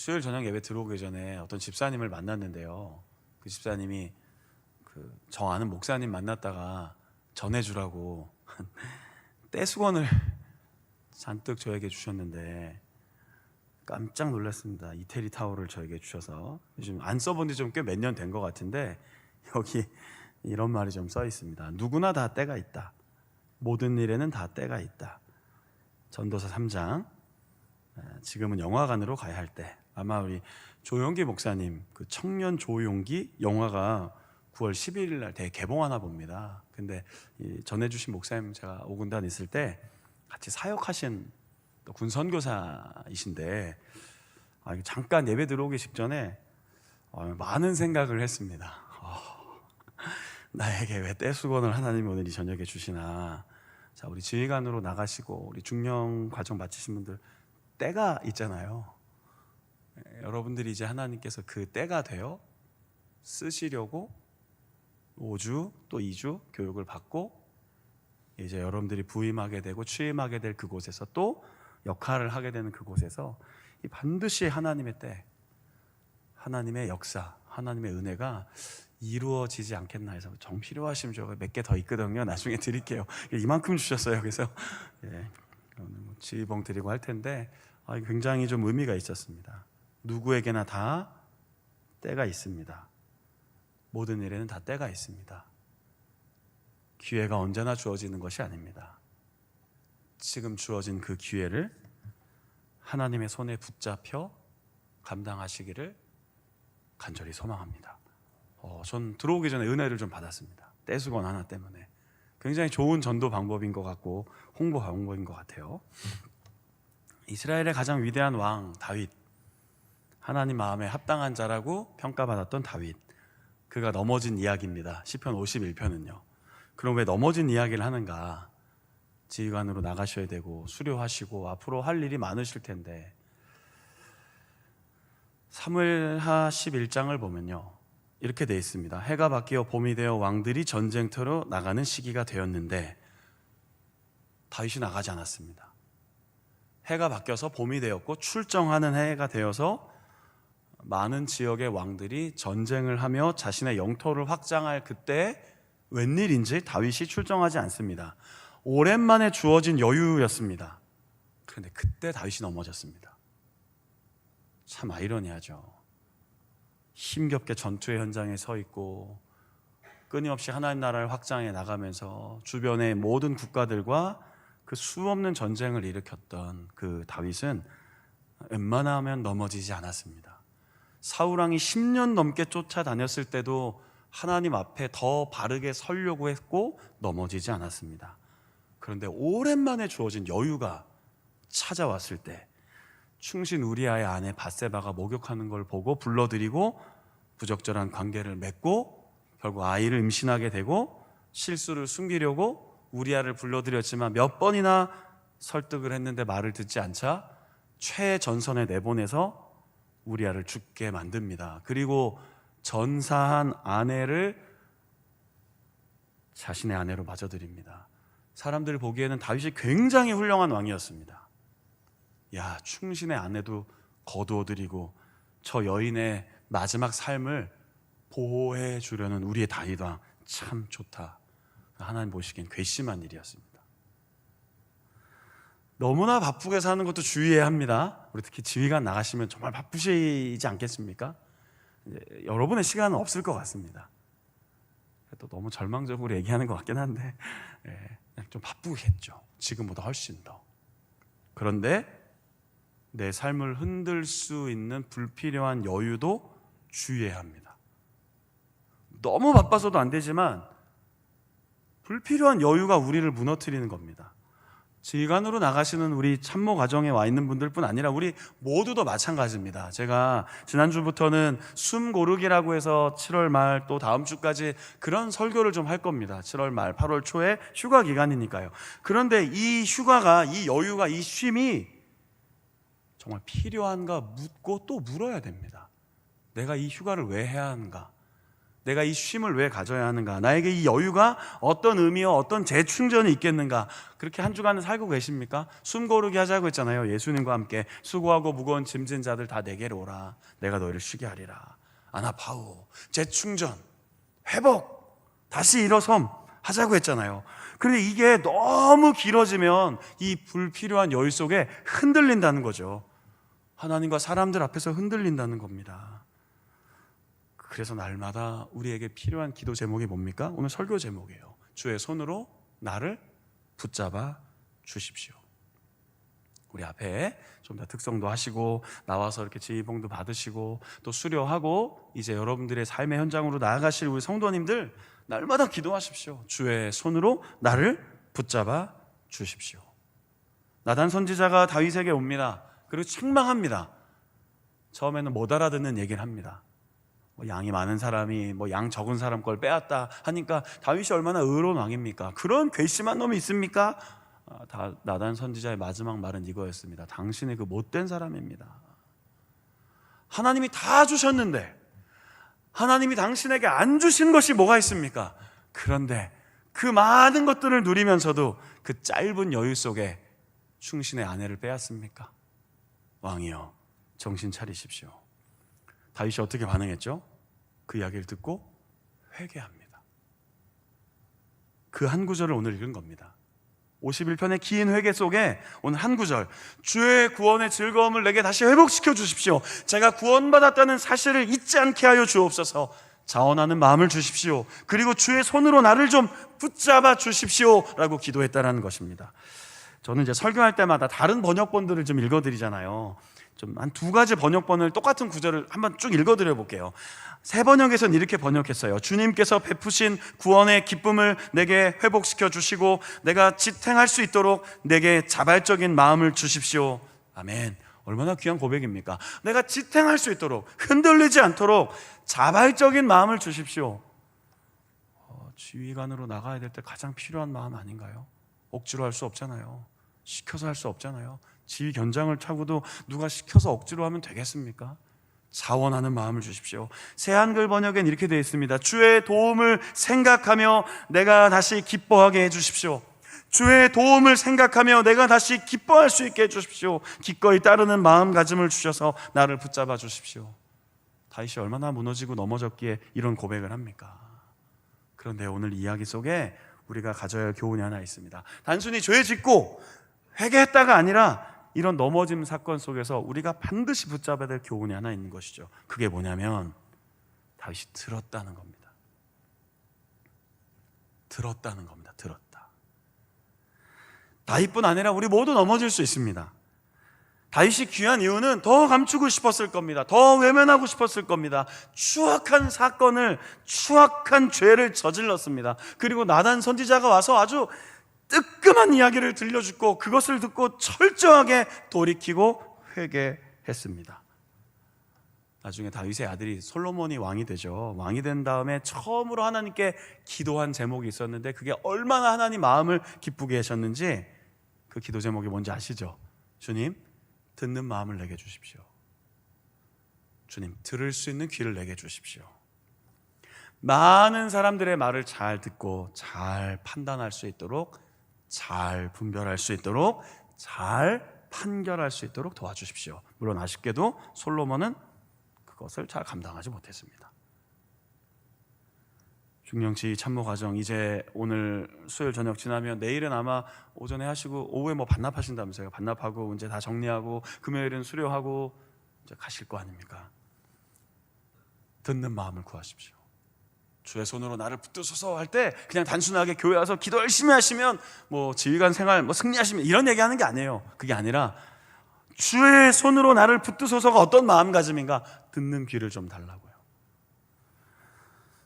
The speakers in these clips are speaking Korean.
수요일 저녁 예배 들어오기 전에 어떤 집사님을 만났는데요. 그 집사님이 저 아는 목사님 만났다가 전해주라고 떼수건을 잔뜩 저에게 주셨는데 깜짝 놀랐습니다. 이태리 타올을 저에게 주셔서 요즘 안 써본 지 좀 꽤 몇 년 된 것 같은데 여기 이런 말이 좀 써 있습니다. 누구나 다 때가 있다. 모든 일에는 다 때가 있다. 전도서 3장. 지금은 영화관으로 가야 할 때, 아마 우리 조용기 목사님 그 청년 조용기 영화가 9월 11일 날 대개봉하나 봅니다. 근데 전해주신 목사님 제가 오군단 있을 때 같이 사역하신 또 군 선교사이신데 잠깐 예배 들어오기 직전에 많은 생각을 했습니다. 나에게 왜 떼수건을 하나님이 오늘 이 저녁에 주시나. 자, 우리 지휘관으로 나가시고 우리 중령 과정 마치신 분들 때가 있잖아요. 여러분들이 이제 하나님께서 그 때가 되어 쓰시려고 5주 또 2주 교육을 받고 이제 여러분들이 부임하게 되고 취임하게 될 그곳에서 또 역할을 하게 되는 그곳에서 반드시 하나님의 때, 하나님의 역사, 하나님의 은혜가 이루어지지 않겠나 해서 정 필요하시면 저 몇 개 더 있거든요. 나중에 드릴게요. 이만큼 주셨어요. 그래서 지휘봉 드리고 할 텐데 굉장히 좀 의미가 있었습니다. 누구에게나 다 때가 있습니다. 모든 일에는 다 때가 있습니다. 기회가 언제나 주어지는 것이 아닙니다. 지금 주어진 그 기회를 하나님의 손에 붙잡혀 감당하시기를 간절히 소망합니다. 전 들어오기 전에 은혜를 좀 받았습니다. 떼수건 하나 때문에. 굉장히 좋은 전도 방법인 것 같고 홍보 방법인 것 같아요. 이스라엘의 가장 위대한 왕 다윗, 하나님 마음에 합당한 자라고 평가받았던 다윗, 그가 넘어진 이야기입니다. 시편 51편은요. 그럼 왜 넘어진 이야기를 하는가? 지휘관으로 나가셔야 되고 수료하시고 앞으로 할 일이 많으실 텐데, 사무엘하 11장을 보면요 이렇게 되어 있습니다. 해가 바뀌어 봄이 되어 왕들이 전쟁터로 나가는 시기가 되었는데 다윗이 나가지 않았습니다. 해가 바뀌어서 봄이 되었고 출정하는 해가 되어서 많은 지역의 왕들이 전쟁을 하며 자신의 영토를 확장할 그때 웬일인지 다윗이 출정하지 않습니다. 오랜만에 주어진 여유였습니다. 그런데 그때 다윗이 넘어졌습니다. 참 아이러니하죠. 힘겹게 전투의 현장에 서 있고 끊임없이 하나님 나라를 확장해 나가면서 주변의 모든 국가들과 그 수없는 전쟁을 일으켰던 그 다윗은 웬만하면 넘어지지 않았습니다. 사울왕이 10년 넘게 쫓아다녔을 때도 하나님 앞에 더 바르게 서려고 했고 넘어지지 않았습니다. 그런데 오랜만에 주어진 여유가 찾아왔을 때 충신 우리아의 아내 밧세바가 목욕하는 걸 보고 불러들이고 부적절한 관계를 맺고 결국 아이를 임신하게 되고 실수를 숨기려고 우리아를 불러들였지만 몇 번이나 설득을 했는데 말을 듣지 않자 최전선에 내보내서 우리아를 죽게 만듭니다. 그리고 전사한 아내를 자신의 아내로 맞아들입니다. 사람들이 보기에는 다윗이 굉장히 훌륭한 왕이었습니다. 야, 충신의 아내도 거두어들이고 저 여인의 마지막 삶을 보호해 주려는 우리의 다윗 왕 참 좋다. 하나님 보시기엔 괘씸한 일이었습니다. 너무나 바쁘게 사는 것도 주의해야 합니다. 우리 특히 지휘관 나가시면 정말 바쁘시지 않겠습니까? 여러분의 시간은 없을 것 같습니다. 또 너무 절망적으로 얘기하는 것 같긴 한데 좀 바쁘겠죠. 지금보다 훨씬 더. 그런데 내 삶을 흔들 수 있는 불필요한 여유도 주의해야 합니다. 너무 바빠서도 안 되지만 불필요한 여유가 우리를 무너뜨리는 겁니다. 지휘관으로 나가시는 우리 참모 과정에 와 있는 분들뿐 아니라 우리 모두도 마찬가지입니다. 제가 지난주부터는 숨 고르기라고 해서 7월 말 또 다음 주까지 그런 설교를 좀 할 겁니다. 7월 말 8월 초에 휴가 기간이니까요. 그런데 이 휴가가, 이 여유가, 이 쉼이 정말 필요한가 묻고 또 물어야 됩니다. 내가 이 휴가를 왜 해야 하는가? 내가 이 쉼을 왜 가져야 하는가? 나에게 이 여유가 어떤 의미와 어떤 재충전이 있겠는가? 그렇게 한 주간을 살고 계십니까? 숨 고르게 하자고 했잖아요. 예수님과 함께 수고하고 무거운 짐진 자들 다 내게로 오라. 내가 너희를 쉬게 하리라. 아나파우, 재충전, 회복, 다시 일어섬 하자고 했잖아요. 그런데 이게 너무 길어지면 이 불필요한 여유 속에 흔들린다는 거죠. 하나님과 사람들 앞에서 흔들린다는 겁니다. 그래서 날마다 우리에게 필요한 기도 제목이 뭡니까? 오늘 설교 제목이에요. 주의 손으로 나를 붙잡아 주십시오. 우리 앞에 좀 더 특성도 하시고 나와서 이렇게 지휘봉도 받으시고 또 수료하고 이제 여러분들의 삶의 현장으로 나아가실 우리 성도님들 날마다 기도하십시오. 주의 손으로 나를 붙잡아 주십시오. 나단 선지자가 다윗에게 옵니다. 그리고 책망합니다. 처음에는 못 알아듣는 얘기를 합니다. 양이 많은 사람이 양 적은 사람 걸 빼앗다 하니까 다윗이 얼마나 의로운 왕입니까? 그런 괘씸한 놈이 있습니까? 나단 선지자의 마지막 말은 이거였습니다. 당신이 그 못된 사람입니다. 하나님이 다 주셨는데 하나님이 당신에게 안 주신 것이 뭐가 있습니까? 그런데 그 많은 것들을 누리면서도 그 짧은 여유 속에 충신의 아내를 빼앗습니까? 왕이여, 정신 차리십시오. 다윗이 어떻게 반응했죠? 그 이야기를 듣고 회개합니다. 그 한 구절을 오늘 읽은 겁니다. 51편의 긴 회개 속에 오늘 한 구절, 주의 구원의 즐거움을 내게 다시 회복시켜 주십시오. 제가 구원받았다는 사실을 잊지 않게 하여 주옵소서. 자원하는 마음을 주십시오. 그리고 주의 손으로 나를 좀 붙잡아 주십시오 라고 기도했다는 것입니다. 저는 이제 설교할 때마다 다른 번역본들을 좀 읽어드리잖아요. 좀 한 두 가지 번역본을 똑같은 구절을 한번 쭉 읽어드려 볼게요. 새 번역에서는 이렇게 번역했어요. 주님께서 베푸신 구원의 기쁨을 내게 회복시켜 주시고 내가 지탱할 수 있도록 내게 자발적인 마음을 주십시오. 아멘. 얼마나 귀한 고백입니까? 내가 지탱할 수 있도록, 흔들리지 않도록 자발적인 마음을 주십시오. 지휘관으로 나가야 될 때 가장 필요한 마음 아닌가요? 억지로 할 수 없잖아요. 시켜서 할 수 없잖아요. 지휘 견장을 차고도 누가 시켜서 억지로 하면 되겠습니까? 자원하는 마음을 주십시오. 새한글 번역엔 이렇게 되어 있습니다. 주의 도움을 생각하며 내가 다시 기뻐하게 해주십시오. 주의 도움을 생각하며 내가 다시 기뻐할 수 있게 해주십시오. 기꺼이 따르는 마음가짐을 주셔서 나를 붙잡아 주십시오. 다윗이 얼마나 무너지고 넘어졌기에 이런 고백을 합니까? 그런데 오늘 이야기 속에 우리가 가져야 할 교훈이 하나 있습니다. 단순히 죄 짓고 회개했다가 아니라 이런 넘어짐 사건 속에서 우리가 반드시 붙잡아야 될 교훈이 하나 있는 것이죠. 그게 뭐냐면 다윗이 들었다는 겁니다. 들었다는 겁니다. 들었다. 다윗뿐 아니라 우리 모두 넘어질 수 있습니다. 다윗이 귀한 이유는 더 감추고 싶었을 겁니다. 더 외면하고 싶었을 겁니다. 추악한 사건을, 추악한 죄를 저질렀습니다. 그리고 나단 선지자가 와서 아주 뜨끔한 이야기를 들려주고 그것을 듣고 철저하게 돌이키고 회개했습니다. 나중에 다윗의 아들이 솔로몬이 왕이 되죠. 왕이 된 다음에 처음으로 하나님께 기도한 제목이 있었는데 그게 얼마나 하나님 마음을 기쁘게 하셨는지 그 기도 제목이 뭔지 아시죠? 주님, 듣는 마음을 내게 주십시오. 주님, 들을 수 있는 귀를 내게 주십시오. 많은 사람들의 말을 잘 듣고 잘 판단할 수 있도록, 잘 분별할 수 있도록, 잘 판결할 수 있도록 도와주십시오. 물론 아쉽게도 솔로몬은 그것을 잘 감당하지 못했습니다. 중령치 참모 과정 이제 오늘 수요일 저녁 지나면 내일은 아마 오전에 하시고 오후에 반납하신다면서요. 반납하고 이제 다 정리하고 금요일은 수료하고 이제 가실 거 아닙니까? 듣는 마음을 구하십시오. 주의 손으로 나를 붙드소서 할 때 그냥 단순하게 교회 와서 기도 열심히 하시면 지휘관 생활 승리하시면 이런 얘기하는 게 아니에요. 그게 아니라 주의 손으로 나를 붙드소서가 어떤 마음가짐인가 듣는 귀를 좀 달라고요.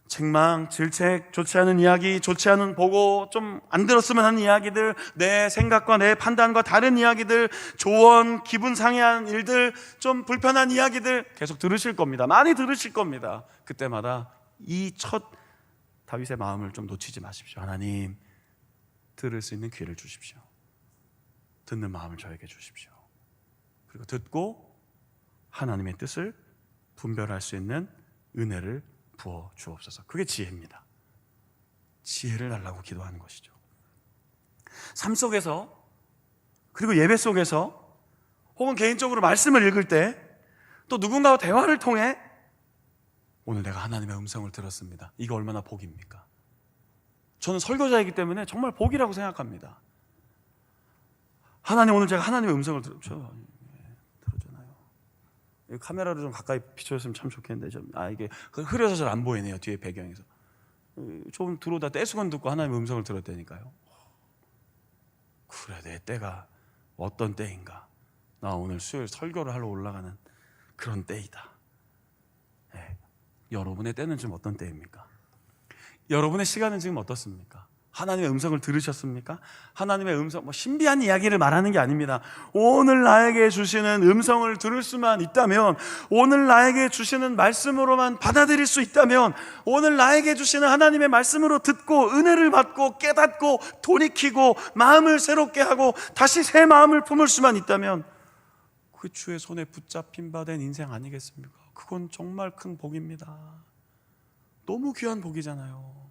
책망, 질책, 좋지 않은 이야기, 좋지 않은 보고 좀 안 들었으면 하는 이야기들, 내 생각과 내 판단과 다른 이야기들, 조언, 기분 상해한 일들, 좀 불편한 이야기들 계속 들으실 겁니다. 많이 들으실 겁니다. 그때마다 이 첫 다윗의 마음을 좀 놓치지 마십시오. 하나님, 들을 수 있는 귀를 주십시오. 듣는 마음을 저에게 주십시오. 그리고 듣고 하나님의 뜻을 분별할 수 있는 은혜를 부어 주옵소서. 그게 지혜입니다. 지혜를 달라고 기도하는 것이죠. 삶 속에서, 그리고 예배 속에서, 혹은 개인적으로 말씀을 읽을 때, 또 누군가와 대화를 통해 오늘 내가 하나님의 음성을 들었습니다. 이게 얼마나 복입니까? 저는 설교자이기 때문에 정말 복이라고 생각합니다. 하나님, 오늘 제가 하나님의 음성을 들었잖아요. 카메라로 좀 가까이 비춰줬으면 참 좋겠는데 이게 흐려서 잘 안 보이네요. 뒤에 배경에서 좀 들어오다 떼수건 듣고 하나님의 음성을 들었다니까요. 그래, 내 때가 어떤 때인가. 나 오늘 수요일 설교를 하러 올라가는 그런 때이다. 네. 여러분의 때는 지금 어떤 때입니까? 여러분의 시간은 지금 어떻습니까? 하나님의 음성을 들으셨습니까? 하나님의 음성, 신비한 이야기를 말하는 게 아닙니다. 오늘 나에게 주시는 음성을 들을 수만 있다면, 오늘 나에게 주시는 말씀으로만 받아들일 수 있다면, 오늘 나에게 주시는 하나님의 말씀으로 듣고 은혜를 받고 깨닫고 돌이키고 마음을 새롭게 하고 다시 새 마음을 품을 수만 있다면 그 주의 손에 붙잡힌 바 된 인생 아니겠습니까? 그건 정말 큰 복입니다. 너무 귀한 복이잖아요.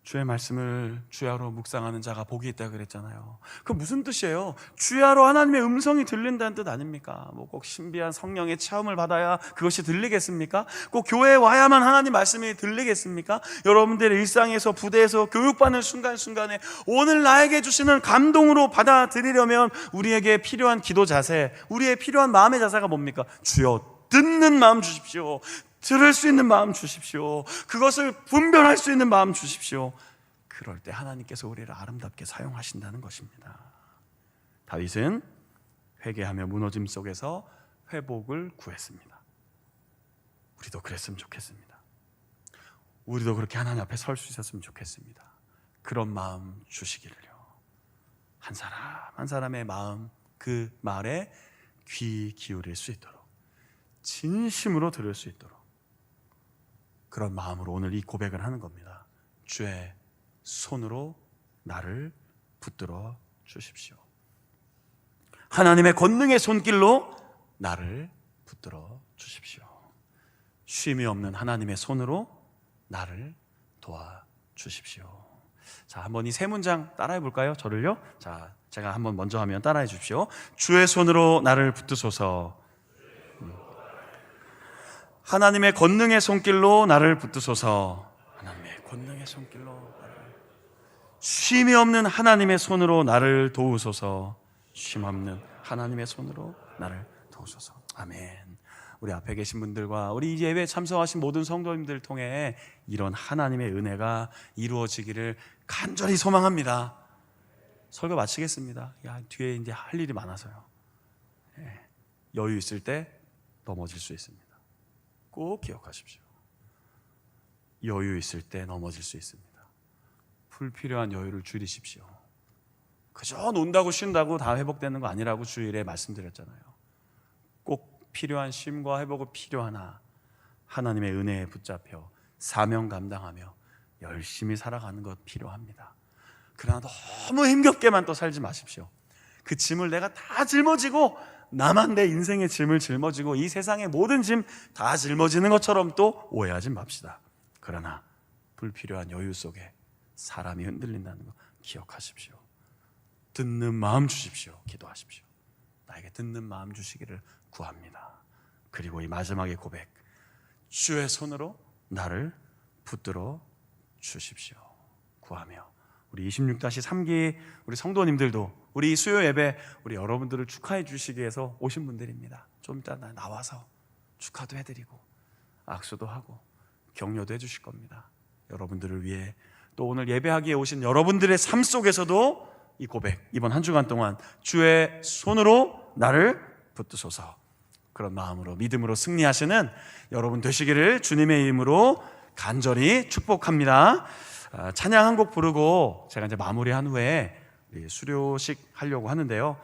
주의 말씀을 주야로 묵상하는 자가 복이 있다고 그랬잖아요. 그 무슨 뜻이에요? 주야로 하나님의 음성이 들린다는 뜻 아닙니까? 꼭 신비한 성령의 체험을 받아야 그것이 들리겠습니까? 꼭 교회에 와야만 하나님 말씀이 들리겠습니까? 여러분들의 일상에서, 부대에서 교육받는 순간순간에 오늘 나에게 주시는 감동으로 받아들이려면 우리에게 필요한 기도 자세, 우리의 필요한 마음의 자세가 뭡니까? 주여, 듣는 마음 주십시오. 들을 수 있는 마음 주십시오. 그것을 분별할 수 있는 마음 주십시오. 그럴 때 하나님께서 우리를 아름답게 사용하신다는 것입니다. 다윗은 회개하며 무너짐 속에서 회복을 구했습니다. 우리도 그랬으면 좋겠습니다. 우리도 그렇게 하나님 앞에 설 수 있었으면 좋겠습니다. 그런 마음 주시기를요. 한 사람 한 사람의 마음, 그 말에 귀 기울일 수 있도록, 진심으로 들을 수 있도록, 그런 마음으로 오늘 이 고백을 하는 겁니다. 주의 손으로 나를 붙들어 주십시오. 하나님의 권능의 손길로 나를 붙들어 주십시오. 쉼이 없는 하나님의 손으로 나를 도와 주십시오. 자, 한번 이 세 문장 따라해 볼까요? 저를요. 자, 제가 한번 먼저 하면 따라해 주십시오. 주의 손으로 나를 붙드소서. 하나님의 권능의 손길로 나를 붙드소서. 하나님의 권능의 손길로 나를, 쉼이 없는 하나님의 손으로 나를 도우소서. 쉼 없는 하나님의 손으로 나를 도우소서. 아멘. 우리 앞에 계신 분들과 우리 이 예배에 참석하신 모든 성도님들 통해 이런 하나님의 은혜가 이루어지기를 간절히 소망합니다. 설교 마치겠습니다. 뒤에 이제 할 일이 많아서요. 여유 있을 때 넘어질 수 있습니다. 꼭 기억하십시오. 여유 있을 때 넘어질 수 있습니다. 불필요한 여유를 줄이십시오. 그저 논다고 쉰다고 다 회복되는 거 아니라고 주일에 말씀드렸잖아요. 꼭 필요한 쉼과 회복이 필요하나 하나님의 은혜에 붙잡혀 사명 감당하며 열심히 살아가는 것 필요합니다. 그러나 너무 힘겹게만 또 살지 마십시오. 그 짐을 내가 다 짊어지고 나만 내 인생의 짐을 짊어지고 이 세상의 모든 짐 다 짊어지는 것처럼 또 오해하지 맙시다. 그러나 불필요한 여유 속에 사람이 흔들린다는 거 기억하십시오. 듣는 마음 주십시오. 기도하십시오. 나에게 듣는 마음 주시기를 구합니다. 그리고 이 마지막의 고백, 주의 손으로 나를 붙들어 주십시오. 구하며 우리 26-3기 우리 성도님들도 우리 수요 예배 우리 여러분들을 축하해 주시기 위해서 오신 분들입니다. 좀 이따 나와서 축하도 해드리고 악수도 하고 격려도 해주실 겁니다. 여러분들을 위해 또 오늘 예배하기에 오신 여러분들의 삶 속에서도 이 고백, 이번 한 주간 동안 주의 손으로 나를 붙드소서, 그런 마음으로 믿음으로 승리하시는 여러분 되시기를 주님의 이름으로 간절히 축복합니다. 찬양 한 곡 부르고 제가 이제 마무리한 후에 수료식 하려고 하는데요.